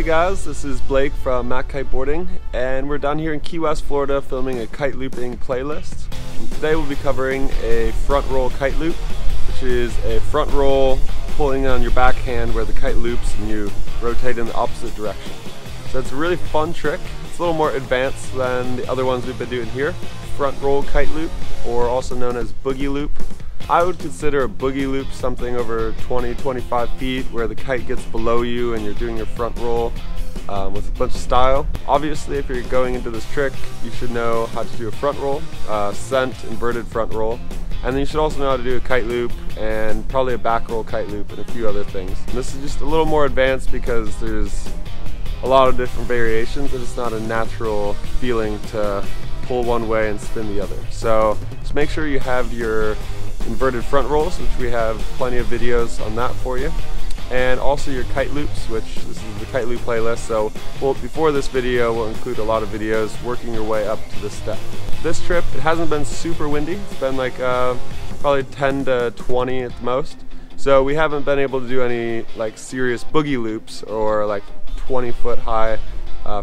guys, this is Blake from Mac Kiteboarding, and we're down here in Key West, Florida filming a kite looping playlist. And today we'll be covering a front roll kite loop, which is a front roll pulling on your backhand where the kite loops and you rotate in the opposite direction. So it's a really fun trick. It's a little more advanced than the other ones we've been doing here. Front roll kite loop, or also known as boogie loop. I would consider a boogie loop something over 20-25 feet where the kite gets below you and you're doing your front roll with a bunch of style. Obviously, if you're going into this trick, you should know how to do a front roll, sent inverted front roll, and then you should also know how to do a kite loop and probably a back roll kite loop and a few other things. And this is just a little more advanced because there's a lot of different variations and it's not a natural feeling to pull one way and spin the other. So just make sure you have your inverted front rolls, which we have plenty of videos on that for you, and also your kite loops, which this is the kite loop playlist. So before this video we'll include a lot of videos working your way up to this step. This trip, it hasn't been super windy. It's been like probably 10 to 20 at the most, so we haven't been able to do any like serious boogie loops or like 20-foot high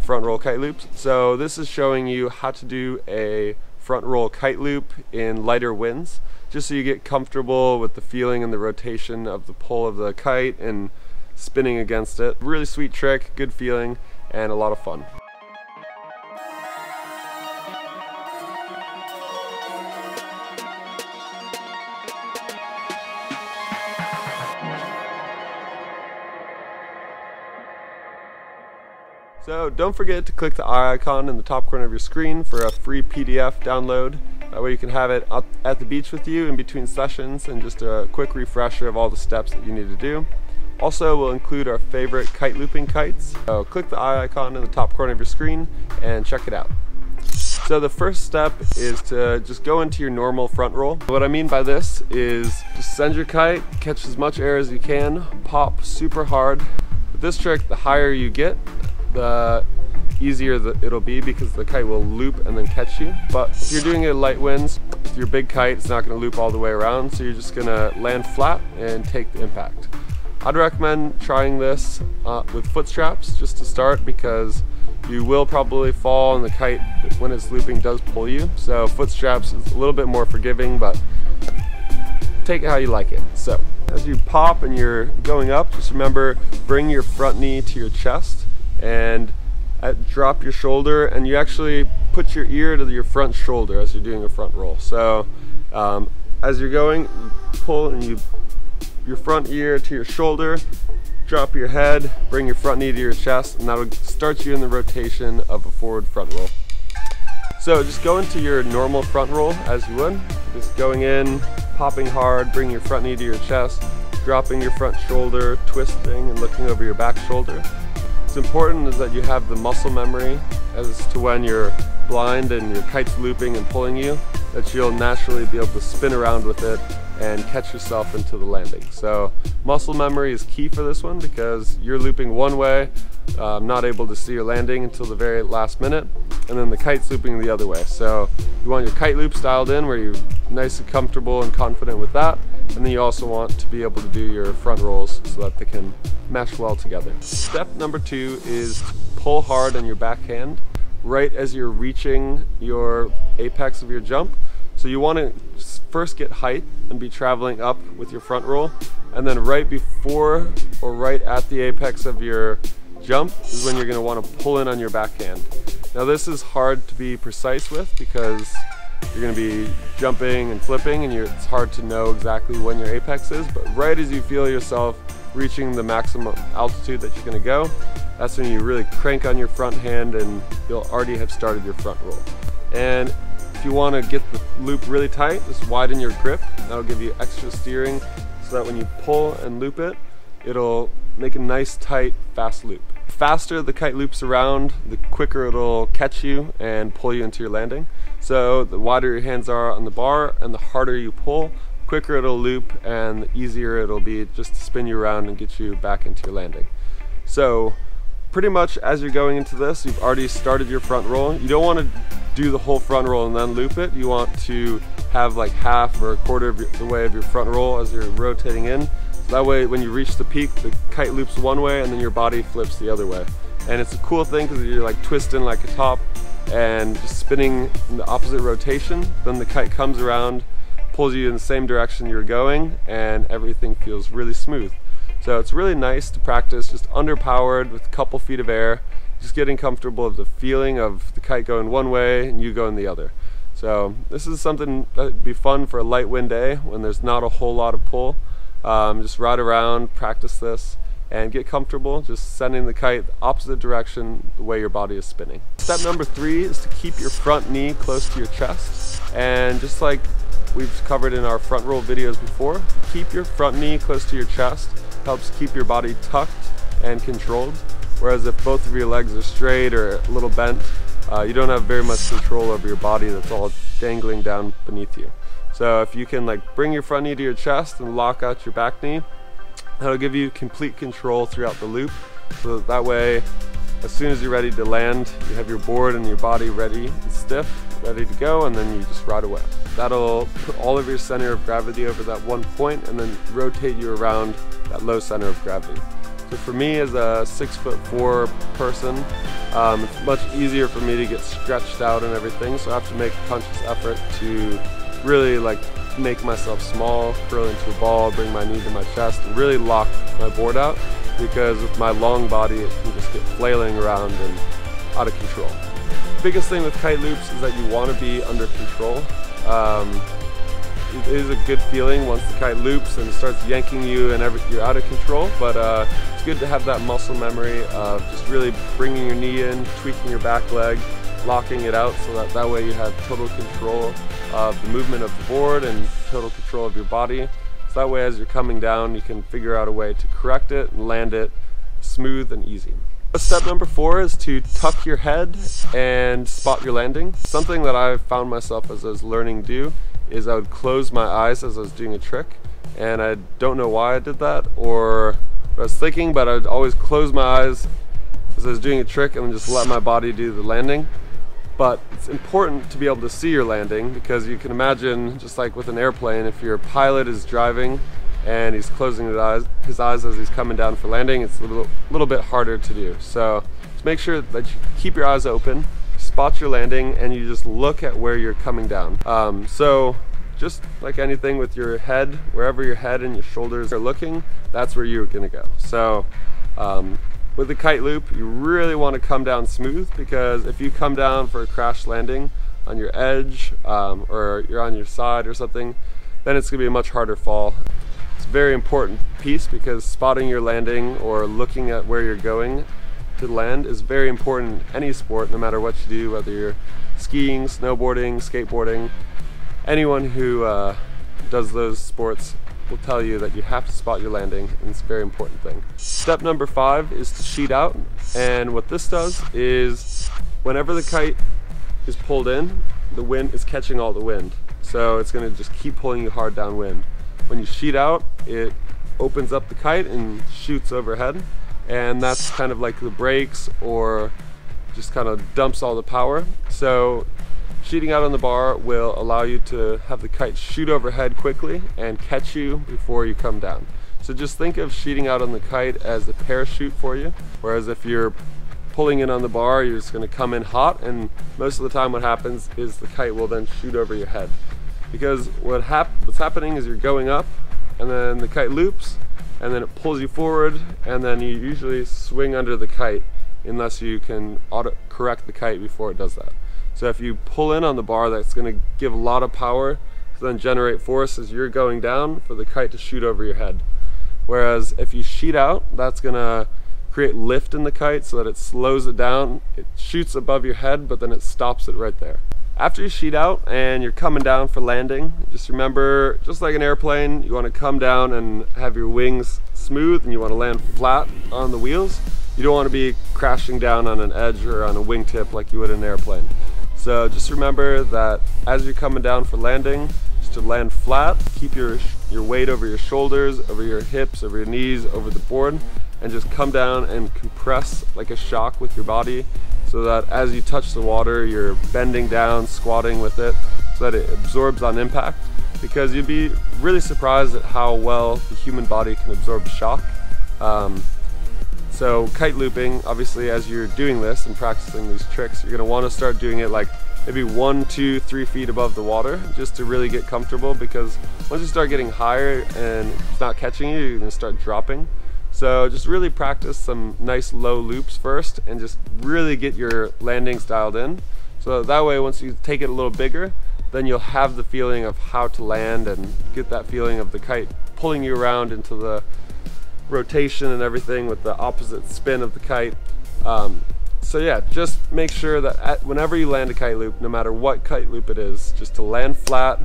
front roll kite loops. So this is showing you how to do a front roll kite loop in lighter winds, just so you get comfortable with the feeling and the rotation of the pull of the kite and spinning against it. Really sweet trick, good feeling, and a lot of fun. So don't forget to click the eye icon in the top corner of your screen for a free PDF download. That way you can have it up at the beach with you in between sessions and just a quick refresher of all the steps that you need to do. Also, we'll include our favorite kite looping kites. So click the eye icon in the top corner of your screen and check it out. So the first step is to just go into your normal front roll. What I mean by this is just send your kite, catch as much air as you can, pop super hard. With this trick, the higher you get, the easier it'll be because the kite will loop and then catch you. But if you're doing it in light winds, with your big kite, it's not going to loop all the way around, so you're just going to land flat and take the impact. I'd recommend trying this with foot straps just to start, because you will probably fall and the kite, when it's looping, does pull you. So foot straps is a little bit more forgiving, but take it how you like it. So as you pop and you're going up, just remember, bring your front knee to your chest and drop your shoulder, and you actually put your ear to your front shoulder as you're doing a front roll. So as you're going, you pull and your front ear to your shoulder, drop your head, bring your front knee to your chest, and that will start you in the rotation of a forward front roll. So just go into your normal front roll as you would, just going in, popping hard, bring your front knee to your chest, dropping your front shoulder, twisting and looking over your back shoulder. What's important is that you have the muscle memory as to when you're blind and your kite's looping and pulling you, that you'll naturally be able to spin around with it and catch yourself into the landing. So muscle memory is key for this one, because you're looping one way, not able to see your landing until the very last minute, and then the kite's looping the other way. So you want your kite loop dialed in where you're nice and comfortable and confident with that, and then you also want to be able to do your front rolls so that they can mesh well together. Step number 2 is to pull hard on your backhand right as you're reaching your apex of your jump. So you want to first get height and be traveling up with your front roll, and then right before or right at the apex of your jump is when you're going to want to pull in on your backhand. Now this is hard to be precise with because you're going to be jumping and flipping and it's hard to know exactly when your apex is, but right as you feel yourself reaching the maximum altitude that you're going to go, that's when you really crank on your front hand and you'll already have started your front roll. And if you want to get the loop really tight, just widen your grip. That'll give you extra steering so that when you pull and loop it, it'll make a nice tight fast loop. The faster the kite loops around, the quicker it'll catch you and pull you into your landing. So the wider your hands are on the bar and the harder you pull, quicker it'll loop and the easier it'll be just to spin you around and get you back into your landing. So pretty much as you're going into this, you've already started your front roll. You don't want to do the whole front roll and then loop it. You want to have like half or a quarter of the way of your front roll as you're rotating in. So that way when you reach the peak, the kite loops one way and then your body flips the other way. And it's a cool thing because you're like twisting like a top and just spinning in the opposite rotation. Then the kite comes around, pulls you in the same direction you're going, and everything feels really smooth. So it's really nice to practice just underpowered with a couple feet of air, just getting comfortable with the feeling of the kite going one way and you going the other. So this is something that would be fun for a light wind day when there's not a whole lot of pull. Just ride around, practice this, and get comfortable just sending the kite the opposite direction the way your body is spinning. Step number 3 is to keep your front knee close to your chest. And just like we've covered in our front roll videos before, keep your front knee close to your chest. Helps keep your body tucked and controlled, whereas if both of your legs are straight or a little bent, you don't have very much control over your body. That's all dangling down beneath you. So if you can like bring your front knee to your chest and lock out your back knee, that'll give you complete control throughout the loop, so that way as soon as you're ready to land, you have your board and your body ready and stiff, ready to go, and then you just ride away. That'll put all of your center of gravity over that one point and then rotate you around that low center of gravity. So for me as a 6'4" person, it's much easier for me to get stretched out and everything, so I have to make a conscious effort to really like make myself small, curl into a ball, bring my knee to my chest, and really lock my board out, because with my long body it can just get flailing around and out of control. The biggest thing with kite loops is that you want to be under control. It is a good feeling once the kite loops and it starts yanking you and you're out of control, but it's good to have that muscle memory of just really bringing your knee in, tweaking your back leg, locking it out, so that way you have total control of the movement of the board and total control of your body. So that way as you're coming down you can figure out a way to correct it and land it smooth and easy. Step number 4 is to tuck your head and spot your landing. Something that I found myself as I was learning to do is I would close my eyes as I was doing a trick, and I don't know why I did that or what I was thinking, but I would always close my eyes as I was doing a trick and then just let my body do the landing. But it's important to be able to see your landing, because you can imagine, just like with an airplane, if your pilot is driving and he's closing his eyes as he's coming down for landing, it's a little bit harder to do. So just make sure that you keep your eyes open, spot your landing, and you just look at where you're coming down. So just like anything with your head, wherever your head and your shoulders are looking, that's where you're gonna go. So with the kite loop, you really want to come down smooth, because if you come down for a crash landing on your edge or you're on your side or something, then it's gonna be a much harder fall. It's a very important piece, because spotting your landing or looking at where you're going to land is very important in any sport, no matter what you do, whether you're skiing, snowboarding, skateboarding. Anyone who does those sports will tell you that you have to spot your landing, and it's a very important thing. Step number 5 is to sheet out, and what this does is whenever the kite is pulled in, the wind is catching all the wind, so it's going to just keep pulling you hard downwind. When you sheet out, it opens up the kite and shoots overhead, and that's kind of like the brakes, or just kind of dumps all the power. So sheeting out on the bar will allow you to have the kite shoot overhead quickly and catch you before you come down. So just think of sheeting out on the kite as a parachute for you, whereas if you're pulling in on the bar, you're just going to come in hot, and most of the time what happens is the kite will then shoot over your head. Because what's happening is you're going up, and then the kite loops, and then it pulls you forward, and then you usually swing under the kite unless you can auto-correct the kite before it does that. So if you pull in on the bar, that's going to give a lot of power to then generate force as you're going down for the kite to shoot over your head. Whereas if you sheet out, that's going to create lift in the kite so that it slows it down. It shoots above your head, but then it stops it right there. After you sheet out and you're coming down for landing, just remember, just like an airplane, you want to come down and have your wings smooth, and you want to land flat on the wheels. You don't want to be crashing down on an edge or on a wingtip like you would in an airplane. So just remember that as you're coming down for landing, just to land flat, keep your weight over your shoulders, over your hips, over your knees, over the board, and just come down and compress like a shock with your body, so that as you touch the water, you're bending down, squatting with it, so that it absorbs on impact. Because you'd be really surprised at how well the human body can absorb shock. So So kite looping, obviously as you're doing this and practicing these tricks, you're going to want to start doing it like maybe 1, 2, 3 feet above the water, just to really get comfortable, because once you start getting higher and it's not catching you, you're going to start dropping. So just really practice some nice low loops first and just really get your landings dialed in. So that way once you take it a little bigger, then you'll have the feeling of how to land and get that feeling of the kite pulling you around into the rotation and everything with the opposite spin of the kite. So yeah, just make sure that whenever you land a kite loop, no matter what kite loop it is, just to land flat,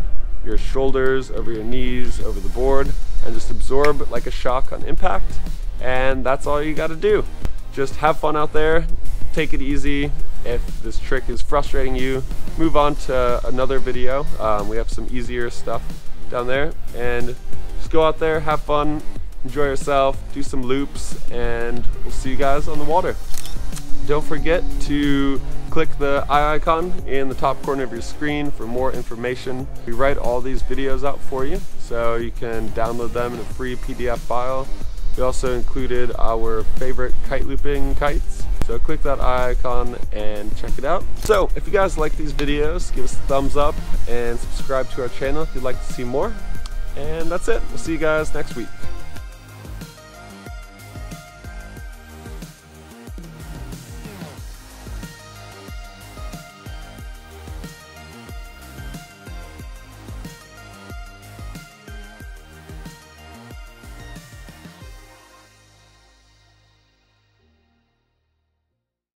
your shoulders over your knees, over the board, and just absorb like a shock on impact. And that's all you got to do. Just have fun out there, take it easy. If this trick is frustrating you, move on to another video. We have some easier stuff down there, and just go out there, have fun, enjoy yourself, do some loops, and we'll see you guys on the water. Don't forget to click the eye icon in the top corner of your screen for more information. We write all these videos out for you, so you can download them in a free PDF file. We also included our favorite kite looping kites, so click that eye icon and check it out. So if you guys like these videos, give us a thumbs up and subscribe to our channel if you'd like to see more. And that's it. We'll see you guys next week.